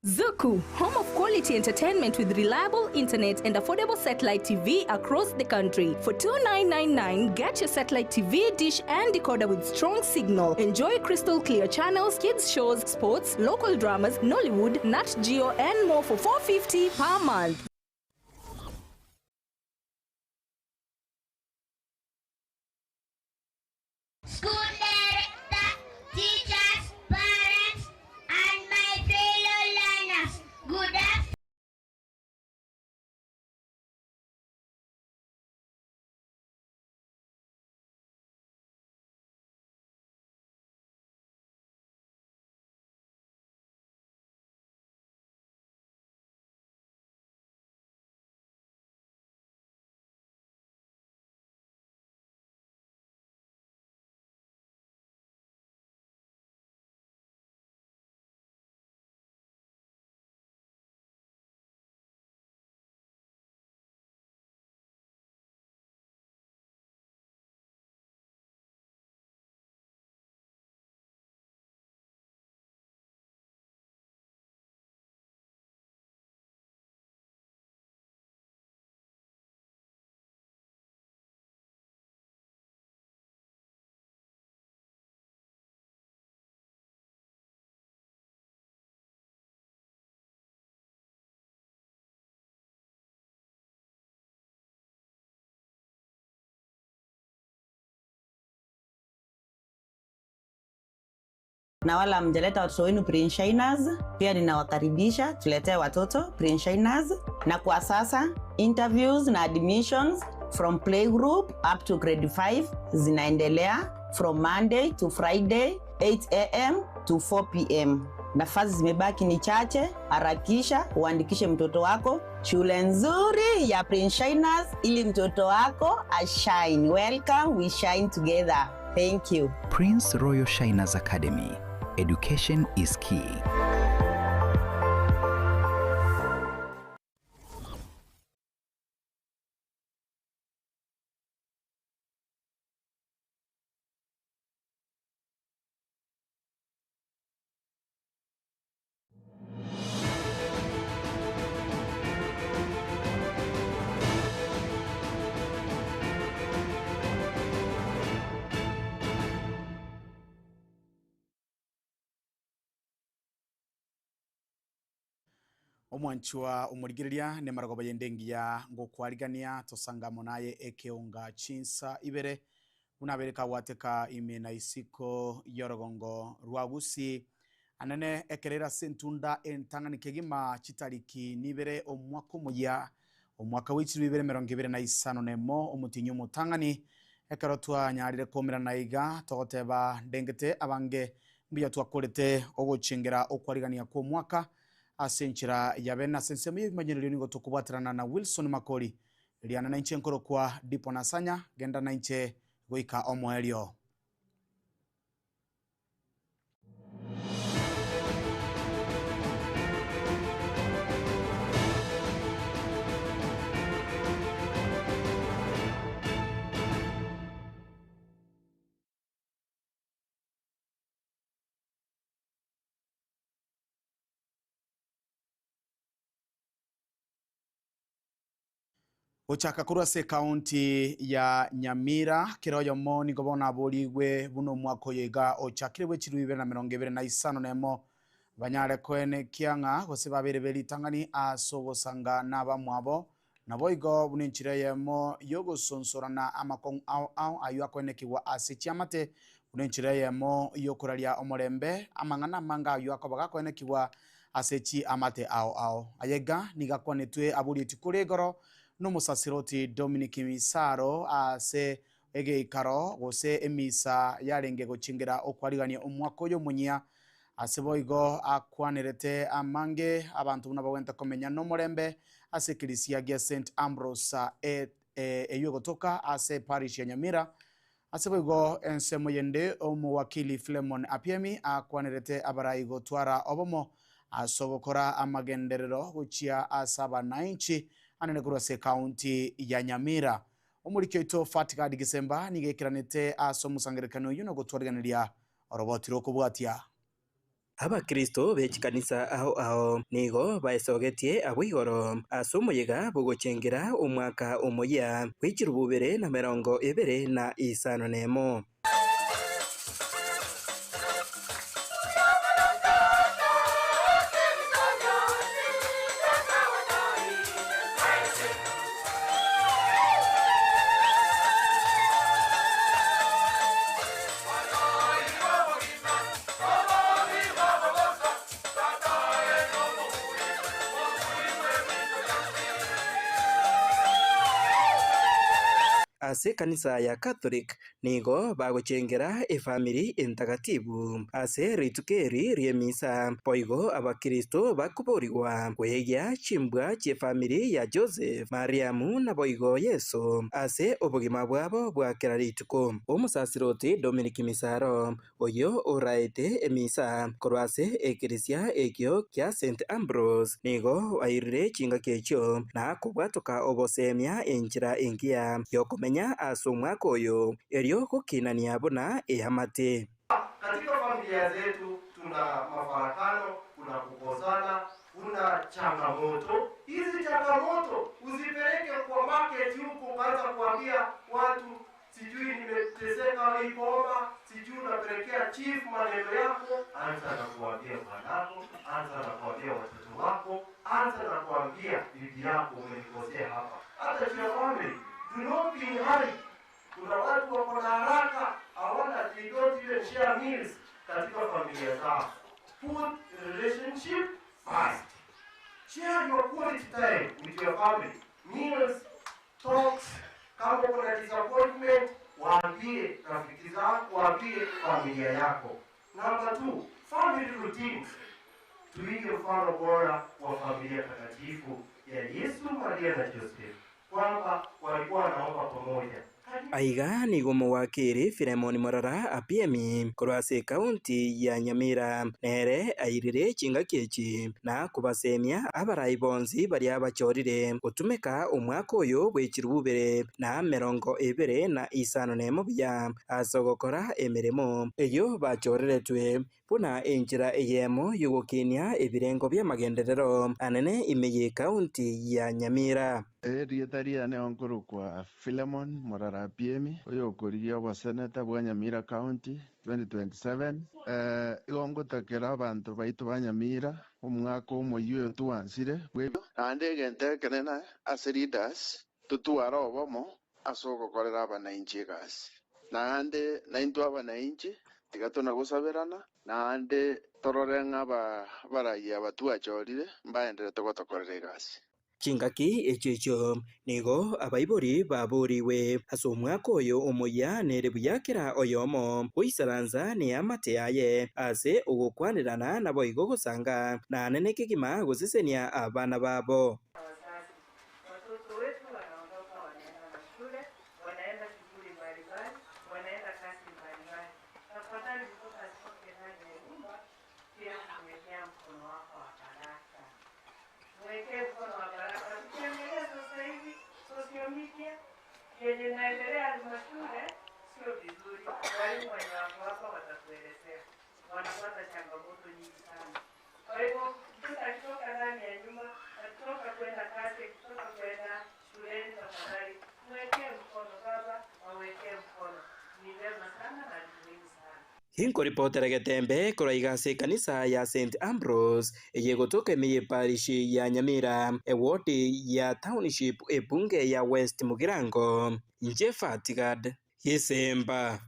Zuku, home of quality entertainment with reliable internet and affordable satellite TV across the country. For $29.99, get your satellite TV dish and decoder with strong signal. Enjoy crystal clear channels, kids shows, sports, local dramas, Nollywood, Nat Geo, and more for $4.50 per month. School director, teachers, parents, and my fellow learners, good afternoon. Na wala mjaleta watoto wenu Pre-Shiners, pia ninawakaribisha tuletee watoto Pre-Shiners. Na kwa sasa interviews na admissions from playgroup up to grade 5 zinaendelea from Monday to Friday 8 am to 4 pm. Nafasi zimebaki ni chache, harakisha uandikishe mtoto wako shule nzuri ya Pre-Shiners ili mtoto wako ashine. Welcome, we shine together. Thank you. Prince Royal Shiners Academy. Education is key. Omwanchwa umurigiriria ne maragoba yendengia ngo kwarigania tosangamo naye ekeunga chinsa ibere unabereka wateka imena isiko yorogongo rwagusi anane ekerera sentunda entangani kegima chitariki nibere omwaka muya omwaka w'ichiru ibere 2025 nemo omutinyo mutangani ekarotwa nyarire komera naiga togoteba ndengete abange mbiya twakorete ogochengera okwarigania kwa mwaka asenchira yabena sensemo y'imanyerero ningo tukubatirana na Wilson Makori liana na inche nkoro kwa dipo nasanya genda na inche goika omwelio. Ochaka kurase kaunti ya Nyamira kiroyo mo ni gobona boligwe buno mwako yega ochakire bwechiru 2025 nemo banyare kwene kianga gose babere beri tangani asobosanga nabamwabo naboigo buninchire yemo yogo sonsorana amakon au ayu akwene kiwa asichiamate buninchire yemo yokuralia omorembe amangana manga ayu akobaga kwene kiwa asechi amate au ayega nigakwanetwe aburi tikuregoro no musasiroti Dominic Misaro ase ege ikaro gose emisa yarenge gochingira okwarigania omwako yo munyia aseboigo akwanerete amange abantu nabawenta komenya no morembe ase kirisia gia St Ambrose eyogotoka ase parish ya Nyamira aseboigo ensemo yende omuwakili Flemon Apiemi akwanerete abaraigo twara obomo asobokora amagenderero guchia asaba na inchi anene kurase kaunti ya Nyamira omurikyo ito Fatika Digisemba nigekiranete aso musangerekano yuno gutwariganiria orobotiro kubwatia Abakristo bechikanisa aho nigo baesogetie abwigoro asumoyega bugochengera umwaka omoya kw'echirububere na 2025. Ase kanisa ya Catholic nigo bagochengera efamili entagatifu ase ritukeri riemisa poigo abakristo bakuborigwa kwegia chimbwa chefamili ya Joseph Mariamu na boigo Yesu ase obogima bwabo bwa kera rituko. Omusasiroti Dominic Misaro oyo oraete emisa korwase ekeresia ekyo kya St Ambrose nigo airire chinga kecho na kubwatoka obosemia enchira engia yokomenya asomwako oyo eryo kukinania bona ehamate. Katika familia zetu tuna mafarakano, kuna kukosana, kuna changamoto. Hizi changamoto usipeleke kwa market huko kaanza kuambia watu sijui nimeteseka hii boma, sijui unapelekea chief maneno yako. Anza na kuambia bwanako, anza na kuambia watoto wako, anza na kuambia bibi yako umenikosea hapa. Hata kwa family do not be in hurry. Kuna watu wako na haraka, hawana, they don't even share meals katika familia zao. Put relationship first. Share your quality time with your family. Meals, talks, kama kuna disappointment, waambie rafiki zako, waambie familia yako. Number 2, family routines. Tuige mfano bora wa familia takatifu ya Yesu, Maria na Joseph, kwamba walikuwa wanaomba pamoja. Aiga nigo mowakiri Filemon Morara apiemi korwase kaunti ya Nyamira nere airire chinga kechi na kubasemia abarai bonzi bari abachorire gutumika umwaka oyo bw'echirububere na 2025 bya asogokora emirimo eyo bachoreretwe buna enchira eyemo yugokinia ebirengo bya magenderero anene imeye kaunti ya Nyamira. Rietaria ne onkuru kwa Filemon Morara Piemi oyo okoririe obwa seneta bwa Nyamira County 2027 igongotakera abantu baitu ba Nyamira omwaka omoyio tuansire bwebyo ande gentekerena as leaders tutwara obomo asogokorera abananchi egasi naande naintu abananchi tigatona gusabirana naande tororenga baraiya batuachorire mbaendere togotokorera egasi. Chingaki echecho nigo abaibori baburiwe ase omwaka oyo omoya nere buyakera oyomo oisaranza ni amate aye ase ogokwanirana na boigo gosanga na nene kigima gosesenia abana babo. Watoto wetu wanaondoka, wanaenda shule, wanaenda shughuli mbalimbali, wanaenda kazi mbalimbali. Tafadhali mtoto asitoke ndani ya nyumba bila kumwekea mkono wako wa baraka. Mwekee mkono wa baraka. Tukiangalia sasa hivi social media yenye inaendelea halmashauri sio vizuri. Walimu wenye wako hapa watatuelezea, wanapata changamoto nyingi sana. Kwa hivyo mtoto akitoka ndani ya nyumba, akitoka kwenda kazi, akitoka kwenda shuleni, tafadhali mwekee mkono baba, wawekee mkono. Ni vema sana na ni muhimu sana. Hinko ripotere getembe koraigase kanisa ya St Ambrose yegotoka emiye parishi ya Nyamira ewodi ya township ebunge ya West Mugirango Njefa Tigad Yesemba.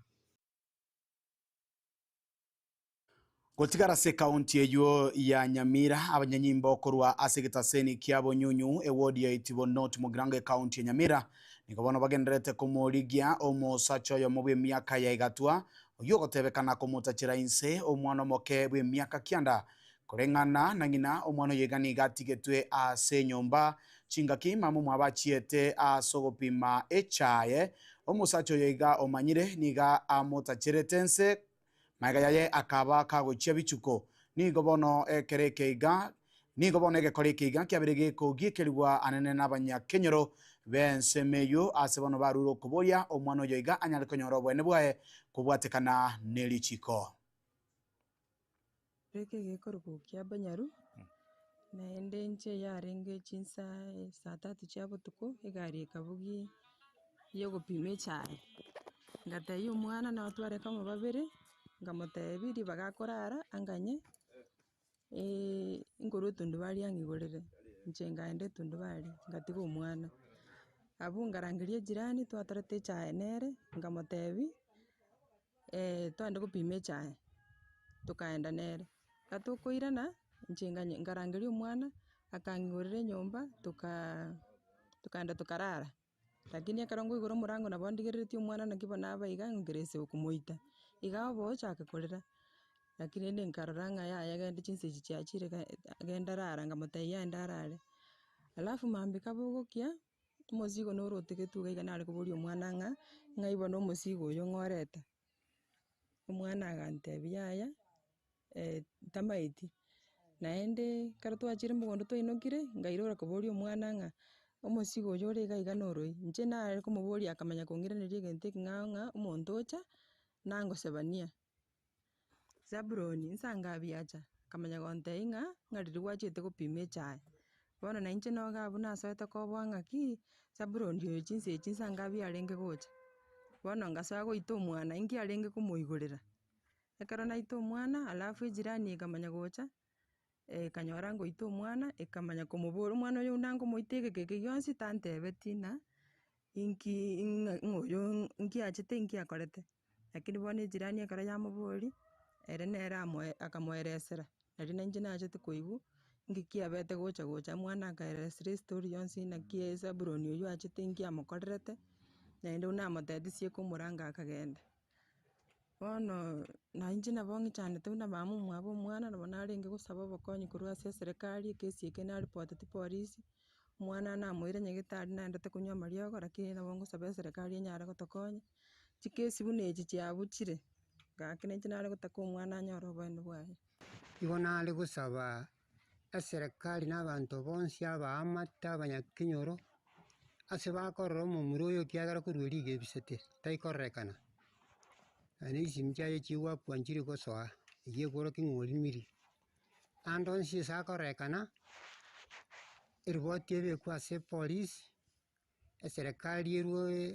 Gotigara se kaunti eyo ya Nyamira abanyanyimbo korwa asegetaseni kiabo nyunyu ewodi ya itibo North Mugirango kaunti ya Nyamira nikobona bagenderete kumurigia omusacho yo mubwe miaka ya igatwa oyogotebekana kumutachira inse omwana moke bwe miaka kianda kurengana na ngina omwana yegani gatigetwe ase nyomba chingaki mamu mwabachiete asogopima echaye omusacho yega omanyire niga amutachiretense maiga yaye akaba kagochia bichuko nigo bono ekerekeiga nigo bono egekorekeiga kiabirege kogikerwa anene n'abanyakenyoro bensemeyo ase bono baruro kuboria omwana oyoiga anyale konyoro bwene bwae kubwatekana nelichiko. breke gekoro kia banyaru naende nche yarenge chinsa saa 3 chia botuko egari ekabugi yogopima echae ngatebia omwana natwareka omo babere nkamotebia riba gakorara anganye ngorwa etundubari ang'igorere inche ngaenda etundubari ngatiga omwana abwo ngarangeria ejirani twatorete echae nere nkamotebia twende gopima echae tokaenda nere gatokoirana inche ngarangeria omwana akang'igorera enyomba tokaenda tokarara lakini ekero ngoigora omorango nabo ndigereretie omwana naki bono aba iga ngerese komoita iga obo ochake korera lakini rende nkarora ng'a yaya gende chinsa echi chiachire genda rara nkamotebia aende arare alafu mambia kabogokia omosigo nore otegetwe iga nare koboria omwana ng'ai bono omosigo oyo ng'orete omwana agantebia yaya tamaeti naende ekero twachire mogondo twainokire ngairora koboria omwana ng'a omosigo oyo ore iga noroi inche nare komoboria akamanya kong'iraneria egento eki ng'a omonto ocha nangosebania Zaburoni nsa ngabiacha akamanya gontebia ng'a riria gwachete gopima echae bono na inche no iga abwo nasoete koboa ng'aki Zaburoni oyo chinsa echi nsa ngabia arenge gocha bono ngasoa goita omwana inki arenge komoigorera ekero naita omwana alafu ejirani ekamanya gocha ekanyora ngoita omwana ekamanya komobora omwana oyo nankomoita egekeke gionsi tantebeti ng'a inki ng'oyo nki achete nki akorete lakini bono ejirani ekero yamobori ere nere akamoeresera nari na inche nachete koigwa nki kiabete gocha mwana akaeresera estori yonsi naki Zaburoni oyo achete nki amokorerete naende namotetesia komoranga akagenda bono na inche nabo ng'ichanete buna mama omwabo omwana nabo narenge gosaba obokonyi korwa ase eserekari ekesi eke naripoteti polisi omwana namoire nyagetari naendete konywa amariogo lakini nabo ngosaba eserekari enyare gotokonya chikesi buna echi chiabuchire gaki na inche nare gotaka omwana anyore oboene bwaye. Igo nare gosaba eserekari na abanto bonsi abaamate abanyakenyoro ase bakorora omomura oyo ekiagera korwa riga ebisete taikororekana naende egisimi chiaye chigwakwanchire gosoa eye ekoroka ng'orimiri ande onsi ase akororekana eriboti ebekwa ase epolisi eserekari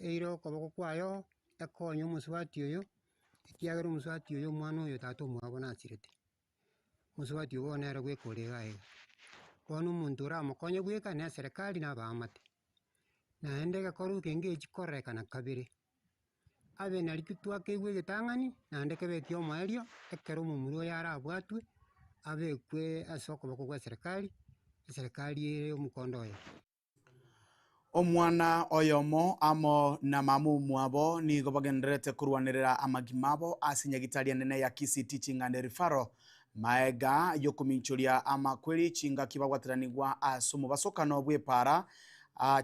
eire okoboko kwayo ekonye omosubati oyo ekiagera omosubati oyo omwana oyo tata omwabo nachirete omosubati obo bono nere goeka ore iga bono omonto oramokonye goeka na eserekari na abaamate naende egekorwa kenge echi kororekana kabere abe nari twakeigwa egetang'ani naende kebeke omoerio ekero omomura oyo arabwatwe abekwe ase okoboko gwa eserekari ere omokondo oyo. Omwana oyomo amo na mama omwabo nigo bagenderete kurwanirira amagima abo ase nyagitari enene ya Kisii Teaching and Referral maega yokuminchoria amakweri chinga kibagwatiranigwa ase omobasokano bwepara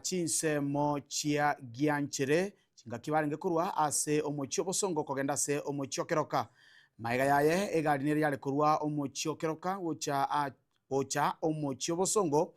chinsemo chia gianchere chinga kibarenge kurwa ase omochio bosongo kogenda ase omochio keroka maega yaye egari nere yare kurwa omochio keroka gocha omochio bosongo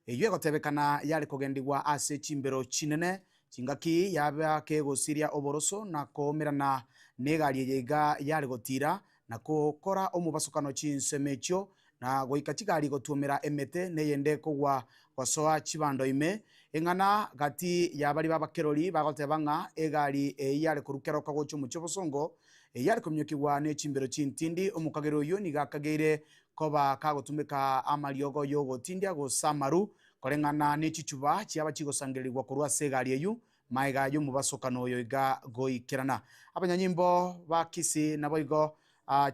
eyo egotebekana yare kogendigwa ase chimbero chinene chingaki yaba kegosiria oboroso na komerana negari yega yare gotira na kokora omobasokano chinsemechio na goika chigari gotumira emete neyende kogwa gosoa chibando ime eng'ana gati yabari babakerori bagoteba ng'a egari yare korukeroka gocha omochio bosongo yare komnyokigwa ne chimbero chintindi omukagero oyo nigakageire koba kagotumika amariogo yogotindia gosamaru koreng'ana ne chichuba chiaba chigosangerirwa korwa ase egari eyu maega yomobasokano oyo iga goikerana abanyanyimbo ba Kisii nabo igo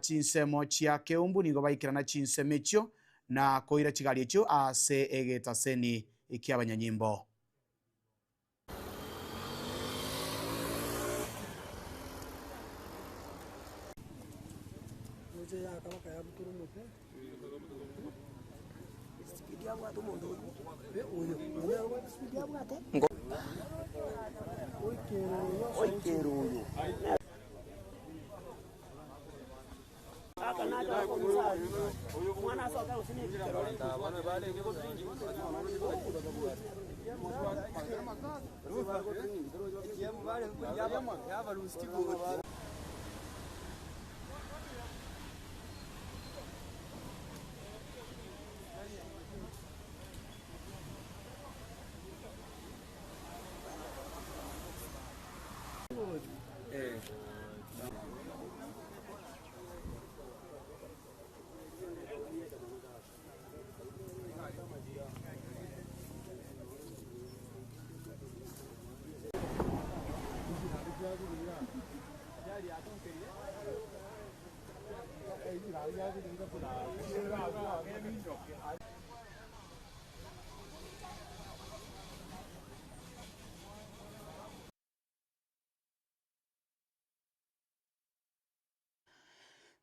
chinsemo chia keumbu nigo baikirana chinsemo echio na koira chigari echio ase egetaseni iki abanyanyimbo.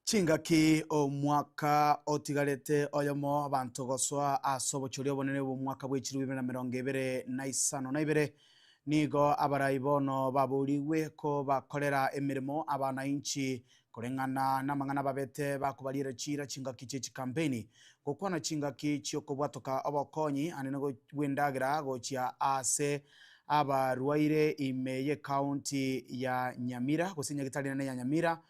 Chingaki omwaka otigarete oyomo abantu goswa asobochori obonene bw'omwaka bw'echiru 2022 nigo abarai bono baburiwe ko bakorera emirimo abanainchi kurengana n'amang'ana babete bakubarire chira chingaki chechi campaign gokwana chingaki chiokobwatoka obokonyi anene gwendagera gochia ase abarwaire ime ye county ya Nyamira gosinya gitarina ya Nyamira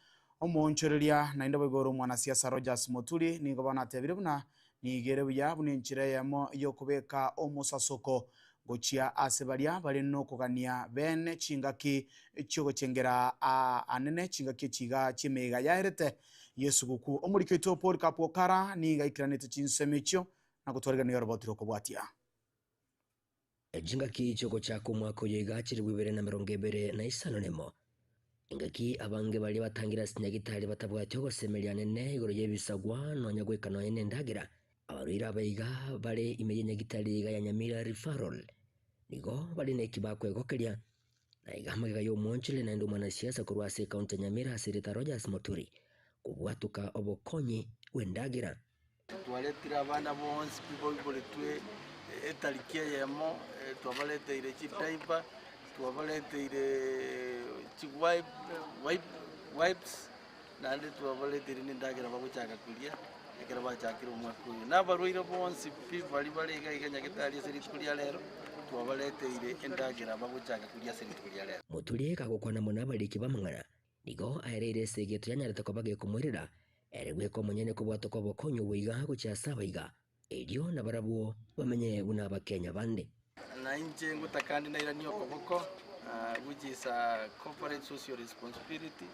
omonchoreria na indobo igoro mwanasiasa Rogers Muturi nigo banatebire buna nigere buya bunenchire yamo yokubeka omusasoko gochia asebaria bari no kugania bene chingaki chyogochengera anene chingaki chiga chimega yaherete Yesu guku omurikyo to Paul Kapokara niga ikiranete chinsemicho na gutwarega niyo robotiro kubwatia chingaki choko chako mwako yega chiri 2025 nemo ingaki abange bali batangira sinyagitari batabwatyo gosemeria nene igoro yebisagwa nonya gwekano ene ndagira abarwira abayiga bale imeye nyagitari ya Nyamira referral nigo bali neki bakwegokeria na igamagega yo monchile na ndo mwanasiasa kurwase county Nyamira Sirita Rogers Muturi kubwatuka obokonyi wendagira twaletira abana bonse people twe etalikia yemo twabaleteire chitaipa twabaleteire wipes nandi twabaleteire nindagira baguchaka kulia ekera bachakira omwaka uyu nabarwaire bonse bali baliga iganyagitari Sirita kulia lero twabaleteire endagira baguchaka kulia Sirita kulia lero Muturi kagokwana munabaliki bamang'ana nigo aereire segeto yanyareta ko bage kumwirira eregwe ko munyene kubwatoka obokonyo wiga guchasa abayiga erio na barabuo bamenye buna abakenya bande na inje ngutakandi na iranio koboko which is a corporate social responsibility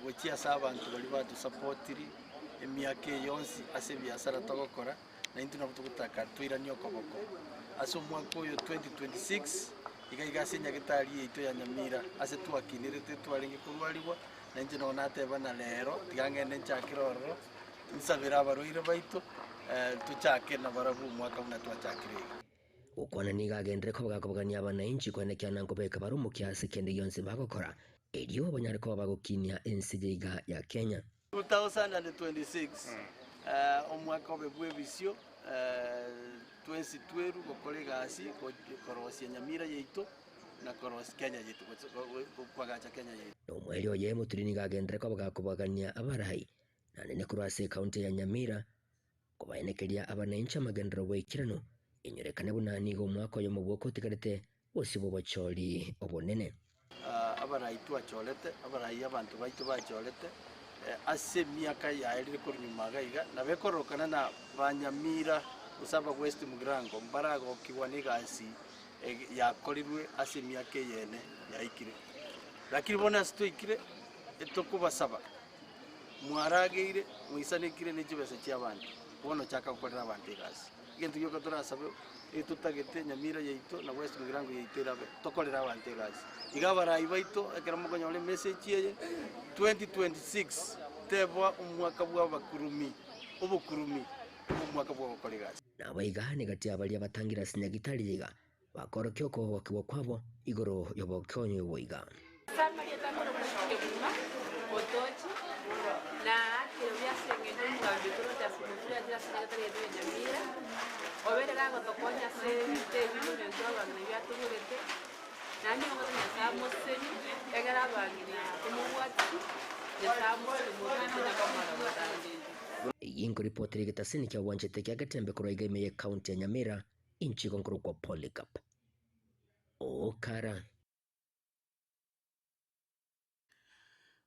which is abantu bali batu supportiri emiake yonsi ase biasara togokora na intu na butugutaka twiranio koboko aso mwaka uyu 2026 iga senya gitari ito ya Nyamira ase twakinirete twaringe kurwariwa na inje no nateba na lero tigangende nchakiroro nsabira abaruire baito tuchake na barabu mwaka una twachakire ukwana nigagendere ko bagakobagania abanainchi kwenekya nango beka barumu kiasi kende yonse bagokora erio banyare ko bagokinia NCJ ya Kenya 2026 omwaka obebwe bisio twensi tweru gokolega asi korosia Nyamira yeito na korosia Kenya yeito kwagacha Kenya yeito omweli oye Muturi nigagendere ko bagakobagania abarai na nene kurwase county ya Nyamira kubaenekeria abanainchi amagendero bwekirano inyorekane bunani go mwaka yo mubwoko tigarete osibo bachori obonene abarai twacholete abarai abantu baitu bacholete ase miaka yaerire kuri nyuma gaiga na bekorokana na Banyamira usaba West Mugrango mbarago kiwaniga asi yakorirwe ase miaka yene yaikire lakini bona stoikire etokubasaba mwarageire mwisanikire n'ikibese cy'abandi bono chaka gukorera abantu igasi gentu yo katurasaba etutagete Nyamira yeito na West Mugrango yeitera tokorera abantu igasi igabarayi baito ekera mukonya ole message ye 2026 tebwa umwaka bwa bakurumi obukurumi umwaka bwa kolegasi nabayiga negati abali abatangira sinyagitari yiga bakorokyo ko wakiwa kwabo igoro yobokonyo boiga Samari tango n'omushike buma otochi na kirobya sengendo ngambi turota sikutura ya sinyagitari ya Nyamira obere rango tokonya se tebino nzo abantu byatugurete nani ngo nyasamo senyi egara bangira kumubwati yasamo umuruti nakamara batandi yingo reporteri gitasini kya wanchete kya gatembe kuroiga imeye county ya Nyamira inchi konkuru kwa Polycarp okara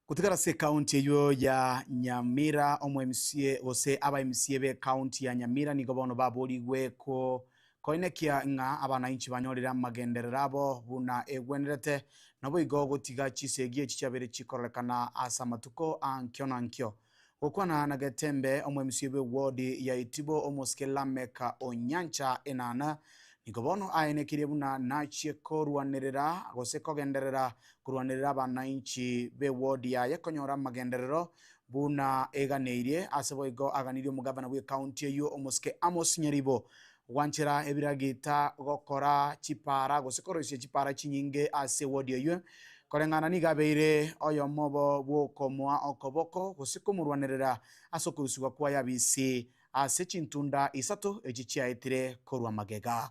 kutigara se county yo ya Nyamira omwe MCA ose aba MCA be county ya Nyamira nigo bono baburiwe ko koinekia nga abanainchi banyorera magenderera abo buna egwenerete nabo igogo tiga chisegie chichabere chikorekana asa matuko ankyo na nkyo okwana na gatembe omwe MCA be ward ya Itibo omoskela meka onyancha enana nigobono aenekirie buna nachie korwanerera gose kogenderera kurwanerera abanainchi be ward ya yakonyora magenderero buna eganeirie ase boigo aganirie omogabana bwa county eyo omoske Amos Nyaribo gwanchera ebiragita gokora chipara gosekorosia chipara chinyinge ase wodi eyo koreng'ana niga abeire oyomobo bwokomwa okoboko gosekomorwanerera ase okorusigwa kwaya bisi ase chintunda isato echi chiaetire korwa magega.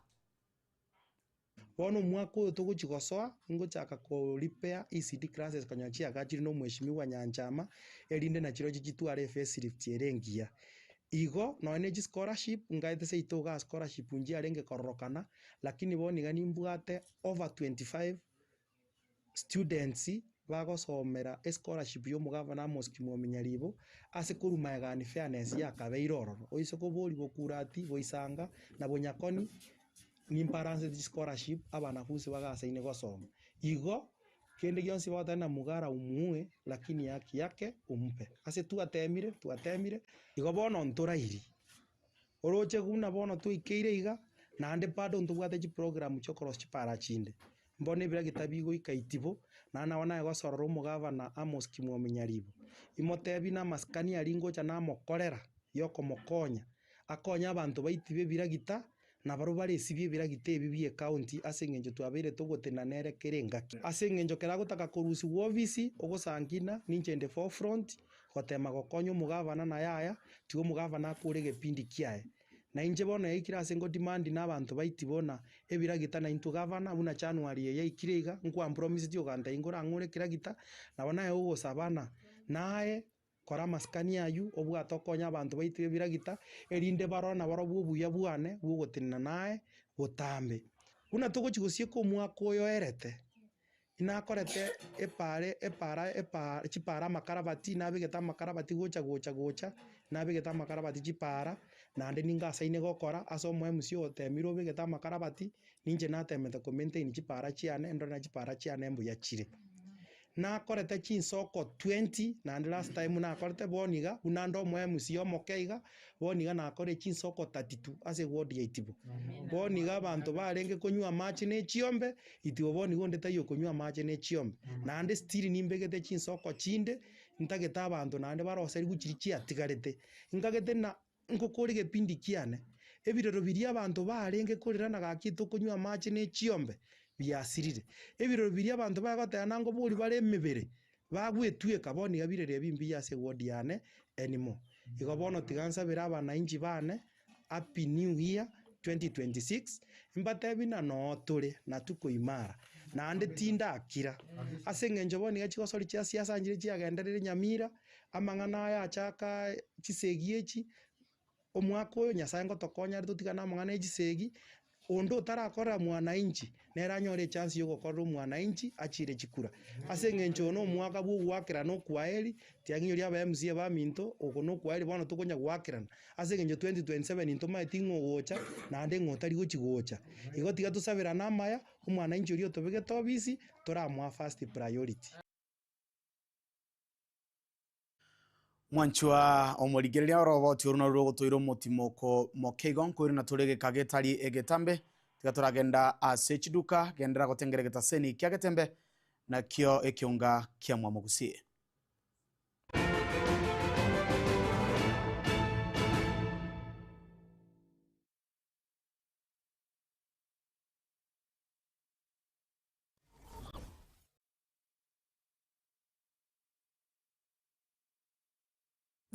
Bono mwaka oyo togochigosoa ngochaka koripea ECD classes konya chiagachiri no mheshimiwa Nyanchama erinde nachiro chichitware facelift erengia igo noone chi scholarship ngaete seitoga scholarship nji arenge kororokana lakini boni gani mbwate over 25 students bagosomera scholarship yo mugavana Amos Nyaribo ase kuruma egani fairness yakabeire ororo oise kobori bokurati boisanga na bonyakoni nimbaranse scholarship abanafunzi bagasaine gosoma igo kende gionsi batana mugara umue lakini haki yake umpe ase tuatemire igo bono ntorairi oroche guna bono tuikeire iga nande bado ntubwate chi program cho cross chipara chinde mbone bira gitabigo ikaitibo nana wana gosororo mugavana Amos Nyaribo imotebi na maskani aringo cha na mokorera yoko mokonya akonya abantu baitibe biragita na baro bare sibie biragita ebi bie county ase ngenjo twabeire togotena nere kerengaki ase ngenjo keragotaka korusi office ogosangina ninchende forefront gotema gokonya mugavana na yaya tigo mugavana akore gepindi kiae na inje bono yaikira ase ngo demand na abantu baitibona ebiragita na into gavana buna January yaikiriga nkwa promise dio ganda ingora ngore kiragita na bona yo sabana nae kora maskani ayu obwato konya abantu baitibe biragita erinde barona baro bubuya bwane bugotinna nae botambe buna togochigosie ko mwaka oyo erete inakorete epara chipara makarabati nabigeta makarabati gocha nabigeta makarabati chipara nande ninga saine gokora aso MC otemiro bigeta makarabati ninje natemete ko maintain chipara chiane ndona chipara chiane mbuya chire na korete chinsoko 20 na last time na korete boniga unando MC omokeiga boniga na kore chinsoko 32 ase ward yaitibo boniga abantu barenge konywa machi ne chiombe itibo boni gonde tayo konywa machi ne chiombe na ande still nimbegete chinsoko chinde ntageta abantu nande baroseri guchiri chiatigarete ngagete na nkokori gepindi kiane ebirero biri abantu barenge korerana gakito konywa machi ne chiombe biasirire ebirero biri abantu bagotana ngo buri bare emibere bagwetweka boni gabirere bimbi yase ward yane anymore igo bono tigansa bira abana inji bane happy new year 2026 imbatebi na no tore na tuko imara na ande tinda akira ase ngenjo boni gachigosori chia siasa njire chiagenderere Nyamira amang'ana aya achaka chisegiechi omwaka oyo Nyasaye ngotokonya tutigana amang'ana echisegi ondo tarakora mwananchi neranyore chance yo gukora mwananchi achire chikura ase ngencho no mwaka bwo gwakira no kwaeli tianginyo ria ba MC ba minto ogo no kwaeli bono tukonya gwakirana ase ngencho 2027 into maitingo gocha na ande ngotari gochigocha igo tiga tusabira na maya omwananchi ori otobege tobisi toramwa first priority. Mwanchwa omorigereria oroboti oruna rwo gotoiro motimoko mokeigon kuri na turege kagetari egetambe tiga turagenda ase chiduka gendera gotengeregeta seni kia getembe na kio ekiunga kia mwamogusie.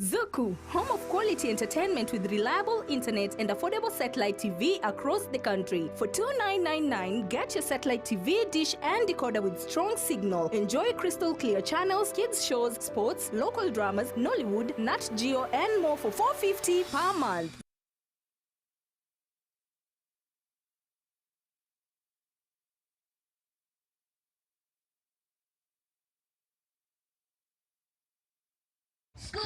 Zuku, home of quality entertainment with reliable internet and affordable satellite TV across the country. For $2,999, get your satellite TV dish and decoder with strong signal. Enjoy crystal clear channels, kids shows, sports, local dramas, Nollywood, Nat Geo, and more for $450 per month. School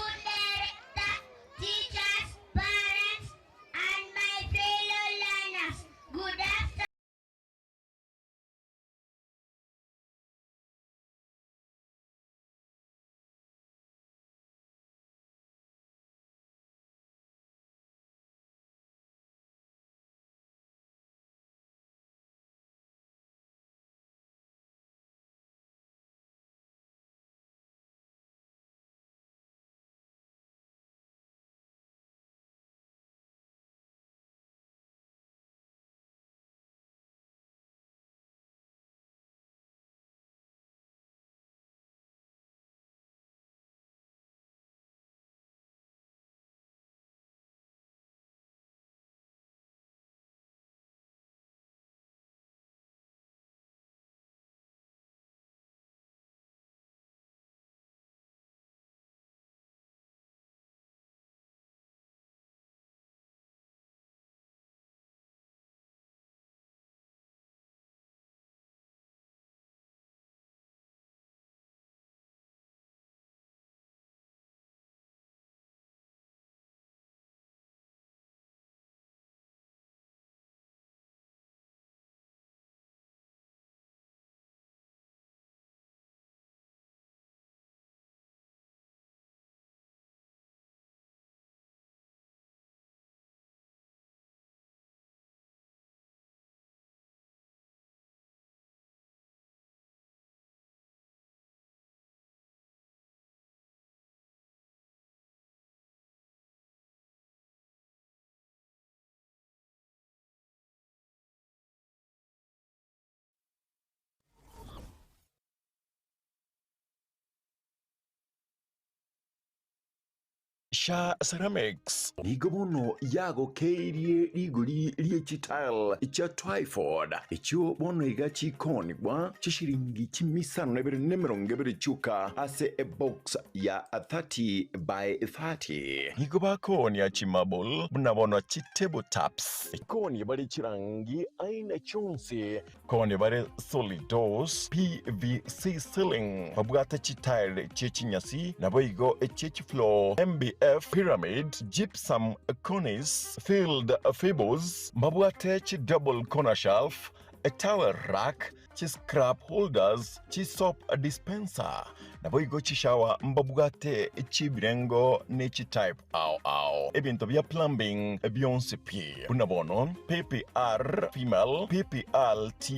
Sha Ceramics nigo bono yago keirie rigori riechitile cha Twyford icho bono igachi konigwa chishiringi chimisano nebere nemerongebere chuka ase a box ya 30 by 30 nigo bakoni achimabul buna bono chitable taps koni bari chirangi aina chonse koni bari solid doors PVC ceiling babugata chitile chechinyasi naboigo chechi floor MBF pyramid gypsum cornice filled fables mabwate double corner shelf a towel rack chi scrap holders chi soap dispenser naboigo chi shower mbabugate chi birengo ne chi type au ebinto bya plumbing beyonce p bunabono PPR female PPRT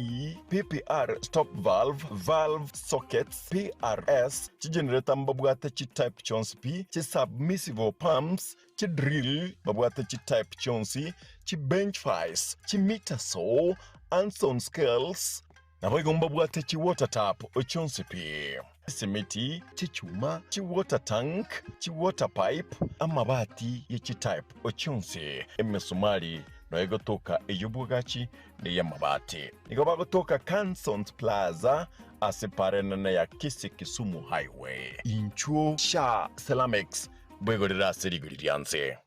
PPR stop valve sockets PRS chi generator mbabugate chi type chonsi p chi submersible pumps chi drill mbabugate chi type chonsi chi bench vise chi meter saw Anson scales naboigo mbabwate chi water tap ochonsipi simiti chi chuma chi water tank chi water pipe amabati ye chi type ochonsi emesumari noego toka eyubwagachi ne yamabati nigo bagotoka Cansons Plaza aseparana na ya Kisumu Highway inchuo Sha Ceramics bwegorera serigurianse.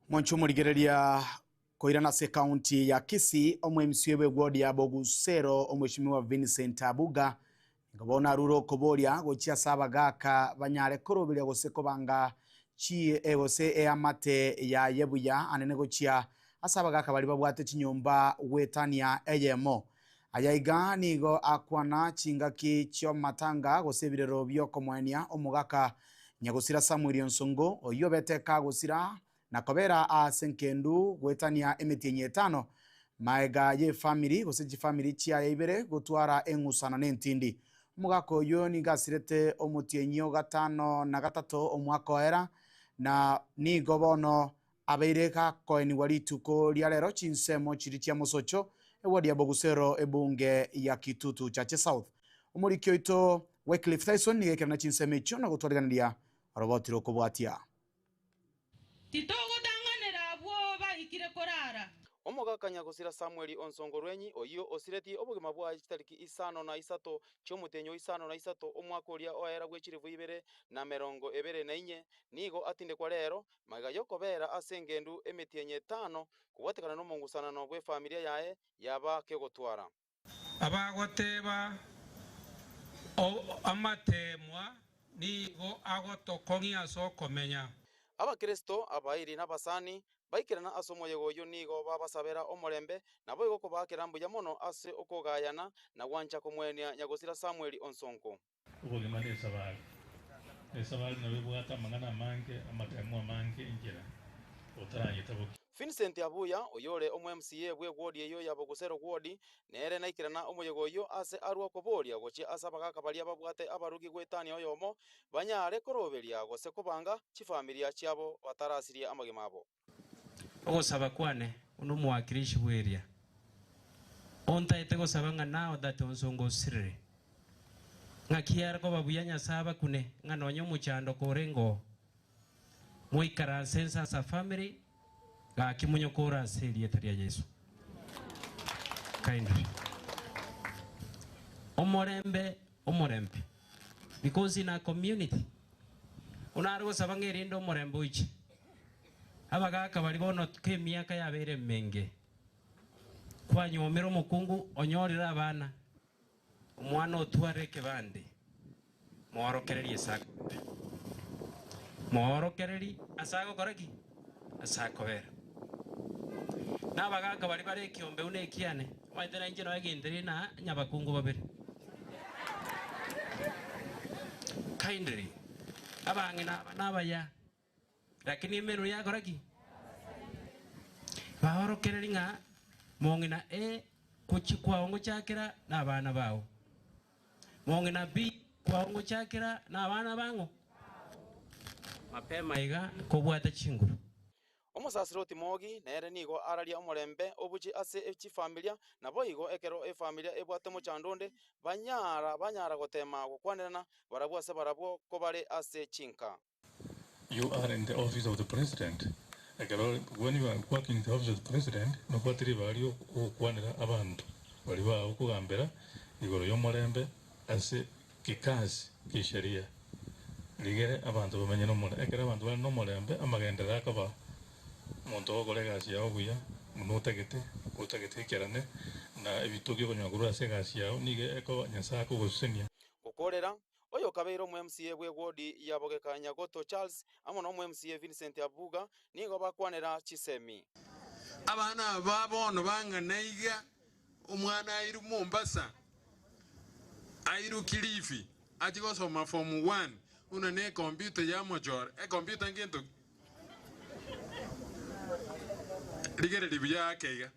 Mwancho murigereria koirana se county ya Kisii omwe msiwe ward ya Bogusero omweshimiwa Vincent Abuga ngabona ruro koboria gochia saba gaka banyare korobire goseko banga chi egose amate ya yebuya anene gochia asaba gaka bali babwate chinyomba wetania eyemo ayaiga nigo akwana chingaki chyo matanga gosebirero byo komwania omugaka nyagosira Samuel Nsongo oyo beteka gosira na kobera asenkendu gwetania emetienye 5 maega ye family goseji family chia ibere gutwara engusana n'entindi umugako yo nigasirete omutienyo 5 na 3 omwaka era na ni gobono abeireka koeni walituko lialero chinsemo chiritia mosocho ewadi ya Bogusero ebunge ya Kitutu Chache South umurikyo ito Wycliffe Tyson nigekera na chinsemo icho na gutwariganira robotiro kubwatia Omugaka Nyagosira Samuel Onsongo Rwenyi oyo osireti obugima bwa kitariki 5 cy'omutenyo 5 omwaka uria oera gwechirivu 2024 nigo atinde kwa lero magayo kobera asengendu emetienye 5 kuwatekana n'omungusana no gwe familia yae yaba kegotwara abagoteba amatemwa nigo agotokogia so komenya abakristo abairi n'abasani baikirana asomoyego yo nigo babasabera omorembe nabo igo kubakira mbuya mono ase okogayana na wancha komwenia Nyagosira Samuel Onsongo ubugima nesabali nabibwata mangana mange amatemwa mange injira utaranyitabuki Vincent Abuya oyore omwe MCA bwe ward eyo ya Bogusero ward nere naikirana omoyego yo ase arwa koboria gochi asabaga kabalia babwate abarugi gwetani oyomo banyare koroberia gose kubanga chifamilia chiabo batarasiria amagima abo ogosaba kwane uno mwakirishi bweria ontaite gosaba ngana that Onsongo sirre ngakiara ko babuya Nyasaye kune nganonyo muchando korengo moikara sensa sa family ga kimunyo kora serie taria Yesu kindly omorembe because in a community unargo sabangerindo omorembe uchi abagaka bali bono ke miaka yabere menge kwanyomero mukungu onyorira abana omwana otwareke bande mworokererie saka Moorokereri asago koraki asakobera nabagaka bari bare kiombe une kiane waitera injino agindiri na nyabakungu babiri kindly abange nabaya lakini menu ya koraki baorokereri nga mongina kuchikwa ongo chakira na abana bawo mongina b kwa ongo chakira na abana bango mapema iga kubwata chinguru omusasiroti mogi nere nigo araria omorembe obuchi ase echifamilia nabo igo ekero efamilia ebwate mochandonde banyara gotema gokwanirana barabwo ase barabwo kobare ase chinka. You are in the office of the president. When you are working in the office of the president, no kwatiri bari okwanira abantu bari bawo kugambera igoro y'omorembe ase kikazi kisheria ligere abantu bamenye nomore ekera abantu bari nomorembe amagendera akaba muntu ogoregasi yawo buya munotagete kerane na ebitogyo konyagura ase gasi yawo nige eko nyasako gusenia gokorera oyo kabeiro mu MCA bwe wodi ya Bogeka Nyagoto Charles amono mu MCA Vincent Abuga nigo bakwanera chisemi abana babono banganaiga umwana airu Mombasa airu Kilifi atigosoma form 1 una ne computer ya mojor computer ngento ligere libuya akeiga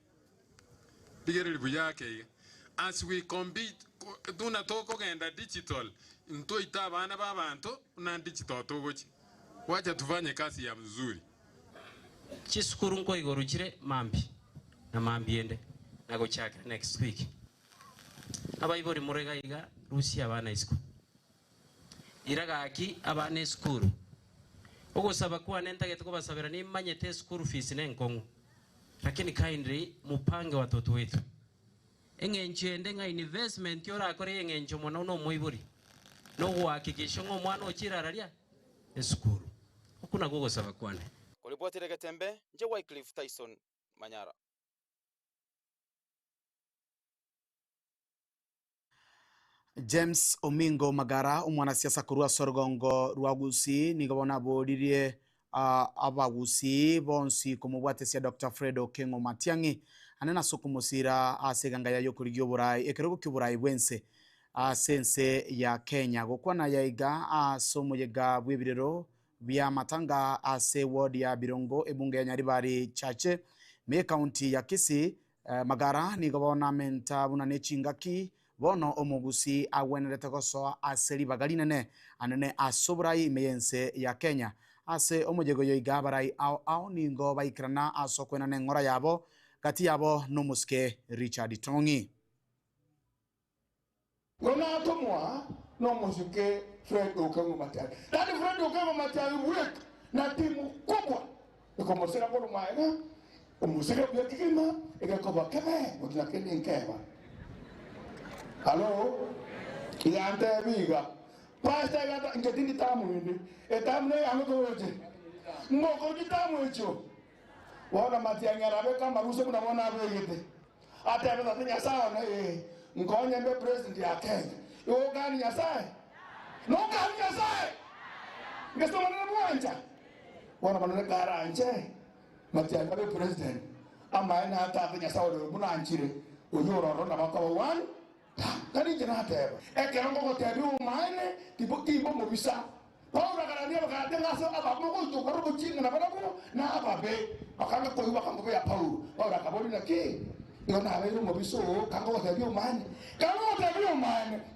as we compete tuna toko genda digital nto itabana babantu na digital togochi wacha tufanye kazi ya mzuri chisukuru nko igorukire mambi na mambiende nago chakira next week abayibori murega iga rusi abana isku iraga aki abana iskuru ogosaba kwa nenta getiko basabira ni manyete school fees nenkongu lakini kindly mupange watoto wetu engenchende nga investment yora akore engencho mona uno moiburi no kuhakikisha ngo mwana ochirararia school okuna gogosaba kwane Kuripoti Regetembe nje Wycliffe Tyson Manyara. James Omingo Magara umwanasiasa kurua Sorgongo Rwagusi nigabona boririe abagusi bonsi kumubwatesia Dr. Fredo Kengo Matiangi anena sokumusira aseganga yayo kurigyo Burayi ekerego ky'Uburayi bwense sense ya Kenya gokwana yaiga asomuyega bwebirero bya matanga ase ward ya Birongo ebunge ya Nyaribari chache me county ya Kisii. Magara nigabona menta bunane chingaki bono omugusi awenerete goso aseri bagalinene anene asoburayi meyense ya Kenya ase omujego yoiga barayi au ningo bayikrana asokwena nengora yabo kati yabo numuske Richard Tongi Gona tomwa no musike Fred Okengo Matiangi. Tani Fred Okengo Matiangi work na timu kubwa. Kama sera kono maega omusike bya kigima ikakoba keme mutuna kende nkeba. Hello? Iyante biga. Pasta gata ngedindi tamu ndi. Etamu ne yango toje. Ngoko ditamu echo. Wana Matiangi arabe kama ruso kuna mwana abegete. Ata beza tinya sawa na ngonye mbe president ya Kenya. Yo gani nyasaye? No gani nyasaye? Ngeso manene mwanja. Wana manene garanje. Matiangi abe president. Ama ina ata nyasaye do muna anchire. Oyoro na bakawa wan. Kani jina teba ekerongo ko tebi umaine tipo mobisa paura garandia bakatenga so ababu ko to ko chinga na barabu na ababe bakanga ko bakambo ya paura kaboli na ki ngona aberu mobiso kango ko tebi umaine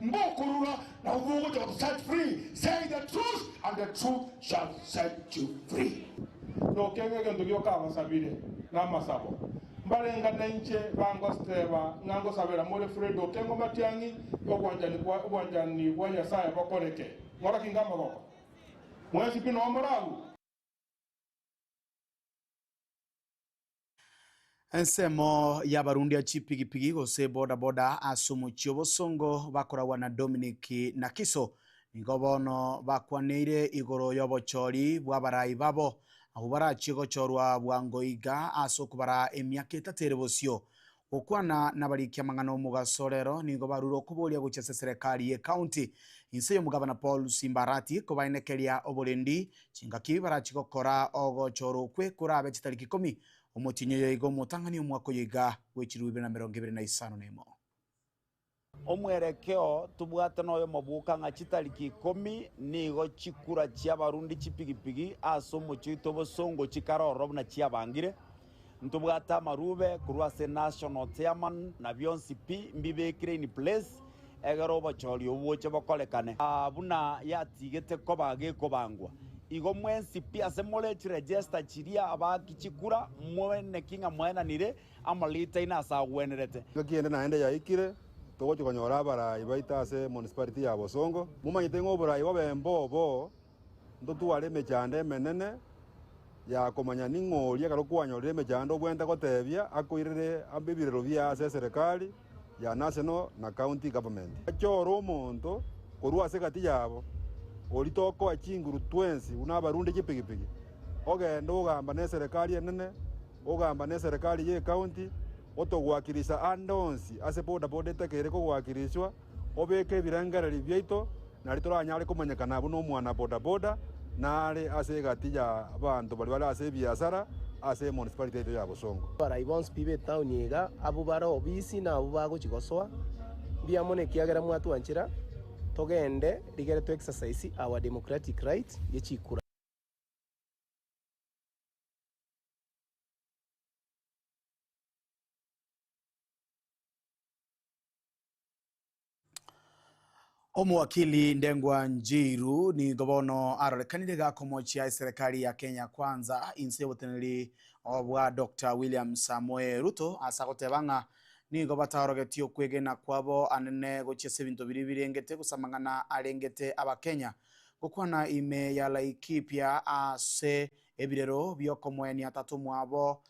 mbokurura na uvugo to set free say the truth and the truth shall set you free no kenge ndo yo kama sabire na masabo Barenga nenche bango steba ngango sabera mole Fredo Kengo Matiangi obwanjani kwa Nyasaye bakoleke ngora kingamba koko mwezi pino amaragu ensemo ya barundi achipigipigi gose boda asumuchio bosongo bakorawa na Dominic Nakiso nigobono bakwaneire igoro yobochori bwabarayi babo aho barachigo chorwa bwangoiga asokubara emyaka itatere bosio okwana nabarikia mangano mugasorero nigo baruro kubolia guchese serikali ye county inse y'omugabana Paul Simbarati kobainekeria oborendi chingaki barachigokora ogochorokwe kurabe chitariki 10 omotinyo yoigo mutangani omwaka yoiga gwechiru 2025 omwerekeo tubwate noyo mabuka nga chitariki 10 nigo chikura chia barundi chipigipigi aso mochito bosongo chikaroro na chia bangire ntubwata marube kurwase national chairman na bionsi p mbibekire in place egero bachori obuche bakolekane abuna yatigete kobage kobangwa igo mwensi pia semole register chiria abakichikura mwene kinga mwena nire amalita ina sa wenerete gakiende naende yaikire togocho konyora abarayi baitase municipality ya Bosongo mumanyite ng'oburayi babembobo ntotware emechando emenene yakomanya ning'oria karo kwanyorire emechando obwente gotebia akoirere ambibirero biase serikali ya national na county government achora omonto korwa ase gati yabo oritokoa chinguru twensi una abarundi chipigipigi ogenda ogamba ne serikali enene ogamba ne serikali ye county otogwakirisha andonsi ase boda boda etekere kogwakirishwa obeke ebirengereri byaito nari toranyare komanyekana abo n'omwana boda boda nare ase gati ya abanto bari ase ebiasara ase municipality eto ya Bosongo barayi bonsi pibe town iga abo bara obisi na abo bagochigosoa biamone kiagera mwatwanchira togende rigere to exercise our democratic right yechikura Omwakili Ndengwa Njiru ni gobono arorekanire gakomochia serikali ya Kenya Kwanza inse boteneri obwa Dr. William Samoei Ruto asagotebanga ni gobatarogetio kwegena kwabo anene gochese bintu biribirengete gusamangana arengete abakenya gukwana ime ya Laikipia ase ebirero byokomweni atatu mwabo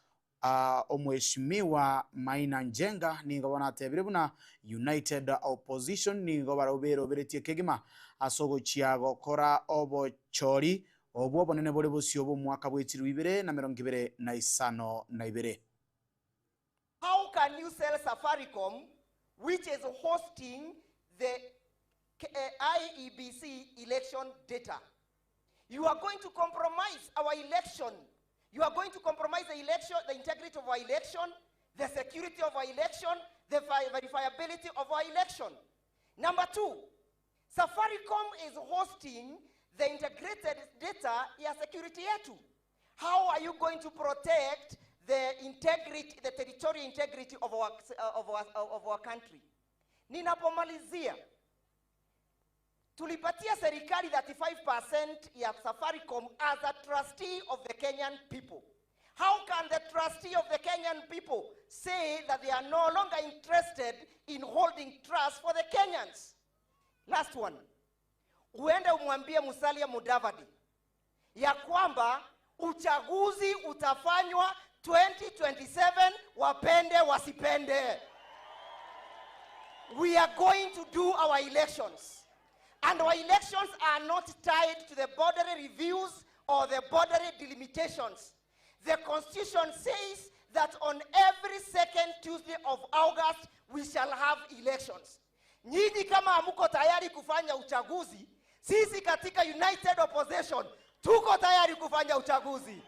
omweshimiwa Maina Njenga ni gobona tebire buna United Opposition ni gobara ubero beretie kegima asogo chiago kora obo chori obwo bonene bole bosio bo mwaka bwechiru 2025. How can you sell Safaricom, which is hosting the IEBC election data? You are going to compromise our election. You are going to compromise the election, the integrity of our election, the security of our election, the verifiability of our election. Number two, Safaricom is hosting the integrated data ya security yetu. How are you going to protect the integrity, the territorial integrity of our country? Ninapomalizia, tulipatia serikali 35% ya Safaricom as a trustee of the Kenyan people. How can the trustee of the Kenyan people say that they are no longer interested in holding trust for the Kenyans? Last one. Uende umwambie Musalia Mudavadi ya kwamba uchaguzi utafanywa 2027 wapende wasipende. We are going to do our elections. And our elections are not tied to the boundary reviews or the boundary delimitations. The Constitution says that on every second Tuesday of August, we shall have elections. Nyinyi kama hamuko tayari kufanya uchaguzi, sisi katika United Opposition, tuko tayari kufanya uchaguzi.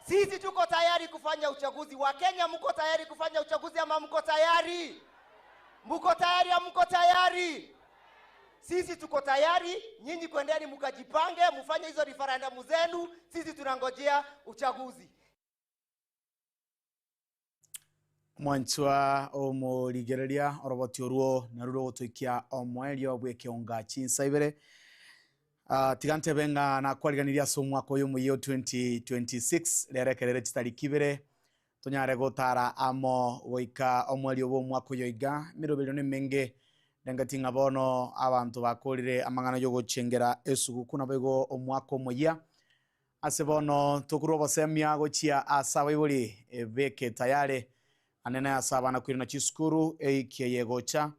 Sisi tuko tayari kufanya uchaguzi. Wakenya mko tayari kufanya uchaguzi ama mko tayari? Mko tayari ama mko tayari? Sisi tuko tayari, nyinyi kwendeni mkajipange, mfanye hizo referendum zenu, sisi tunangojea uchaguzi. Mwanchwa omurigereria oroboti oruo narulo gotoikia omwelio bweke onga chinsa ibere tigante benga na kwariganiria so mwaka uyu muyo 2026 lerekerere chitariki ibere tunyare gotara amo goika omwelio bo mwaka uyu iga mirobero ne menge dengatinga bono abantu bakorire amangana yo gochengera esugu kuna bego omwaka omuya ase bono tokuro bosemia gochia asaba ibuli beke tayare anene asaba na kwirina chiskuru eikie yegocha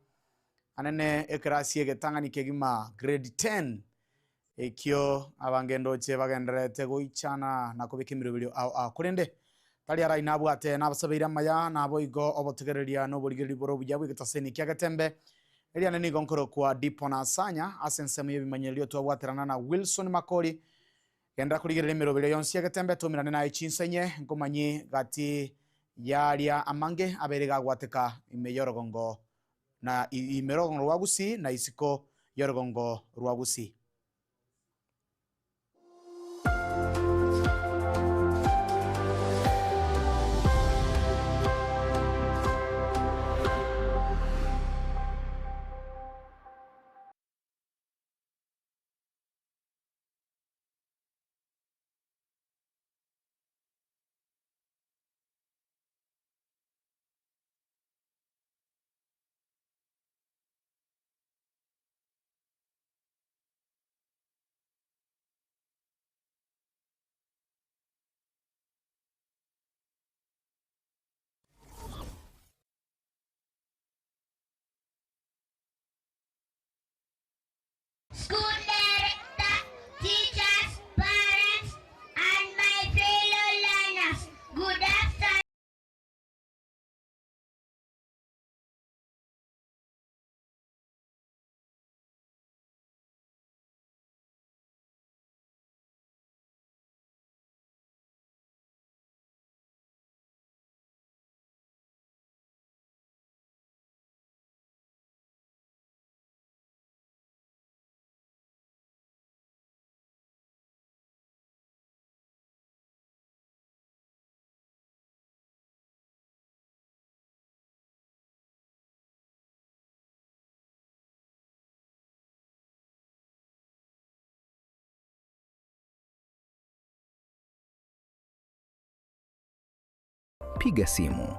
anene ekrasi egetangani kegima grade 10 ekyo abangendo che bagenderete goichana na kubika mirobiro akurende tali ara inabwate nabasabira maya nabo igo obotegereria no burigeri boro bujabwe gitaseni kyagatembe Elia neni gonkoro kwa Dipona Asanya asensemu y'ebimanyelio twabwaterana na Wilson Makori yenda kuligirira emirobire yonsi agatembe tumirane na ichinsenye nkomanyi gati yaria amange abere gagwateka imeyorogongo na imerogongo rwagusi na isiko yorogongo rwagusi. School director, teachers, parents, and my fellow learners, good afternoon. Piga simu